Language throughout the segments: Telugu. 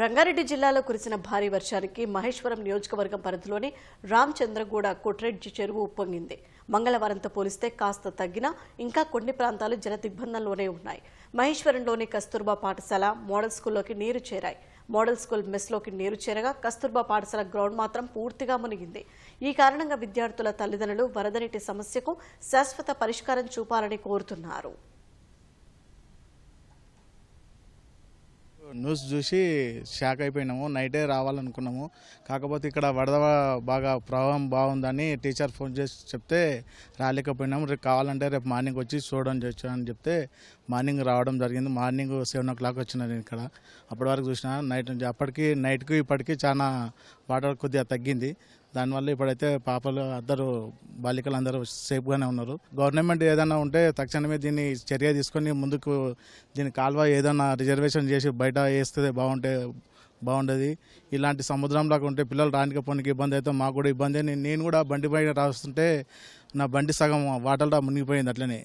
రంగారెడ్డి జిల్లాలో కురిసిన భారీ వర్షానికి మహేశ్వరం నియోజకవర్గం పరిధిలోని రామచంద్రగూడ కొట్రెడ్జి చెరువు ఉప్పొంగింది. మంగళవారంతో పోలిస్తే కాస్త తగ్గినా ఇంకా కొన్ని ప్రాంతాలు జల దిగ్బంధంలోనే ఉన్నాయి. మహేశ్వరంలోని కస్తూర్బా పాఠశాల మోడల్ స్కూల్లోకి నీరు చేరాయి. మోడల్ స్కూల్ మెస్లోకి నీరు చేరగా కస్తూర్బా పాఠశాల గ్రౌండ్ మాత్రం పూర్తిగా మునిగింది. ఈ కారణంగా విద్యార్థుల తల్లిదండ్రులు వరద నీటి సమస్యకు శాశ్వత పరిష్కారం చూపాలని కోరుతున్నారు. న్యూస్ చూసి షాక్ అయిపోయినాము. నైటే రావాలనుకున్నాము. కాకపోతే ఇక్కడ వరద బాగా ప్రవాహం బాగుందని టీచర్ ఫోన్ చేసి చెప్తే రాలేకపోయినాము. రేపు కావాలంటే రేపు మార్నింగ్ వచ్చి చూడడం చేయొచ్చు అని చెప్తే మార్నింగ్ రావడం జరిగింది. మార్నింగ్ 7 o'clock వచ్చిన నేను ఇక్కడ. అప్పటి వరకు చూసిన నైట్ నుంచి అప్పటికి నైట్కి ఇప్పటికీ చాలా వాటర్ కొద్దిగా తగ్గింది. దానివల్ల ఇప్పుడైతే పాపలు అందరూ బాలికలు అందరూ సేఫ్గానే ఉన్నారు. గవర్నమెంట్ ఏదైనా ఉంటే తక్షణమే దీన్ని చర్య తీసుకొని ముందుకు దీని కాలువ ఏదైనా రిజర్వేషన్ చేసి బయట వేస్తే బాగుండేది. ఇలాంటి సముద్రంలాగా ఉంటే పిల్లలు రానికి పోనికి ఇబ్బంది అయితే మాకు కూడా ఇబ్బంది. నేను కూడా బండి పైన రాస్తుంటే నా బండి సగం వాటర్లో మునిగిపోయింది.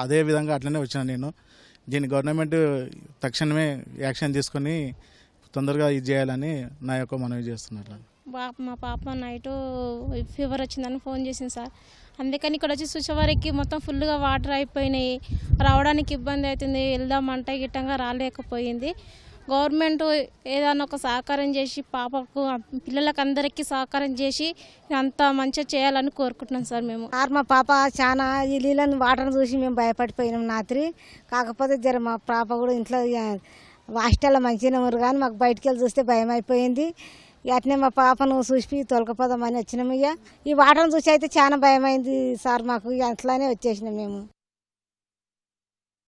అదే విధంగా అట్లనే వచ్చిన నేను. దీన్ని గవర్నమెంట్ తక్షణమే యాక్షన్ తీసుకొని తొందరగా ఇది చేయాలని నా యొక్క మనవి చేస్తున్నారు. మా పాప నైట్ ఫీవర్ వచ్చిందని ఫోన్ చేసింది సార్. అందుకని ఇక్కడ వచ్చి చూసేవారికి మొత్తం ఫుల్గా వాటర్ అయిపోయినాయి. రావడానికి ఇబ్బంది అవుతుంది. వెళ్దామంటే గిట్టంగా రాలేకపోయింది. గవర్నమెంట్ ఏదైనా ఒక సహకారం చేసి పాపకు పిల్లలకు అందరికీ సహకారం చేసి అంత మంచిగా చేయాలని కోరుకుంటున్నాం సార్. మేము మా పాప చాలా ఈ నీళ్ళని వాటర్ చూసి మేము భయపడిపోయినాం రాత్రి. కాకపోతే మా పాప కూడా ఇంట్లో హాస్టల్లో మంచిగా ఉన్నారు కానీ మాకు బయటికి వెళ్ళి చూస్తే భయం అయిపోయింది. అట్నే మా పాపను చూసి తొలకపోదామని వచ్చినాము. ఈ వాటర్ను చూసి అయితే చాలా భయం అయింది సార్ మాకు. అట్లానే వచ్చేసినాం మేము.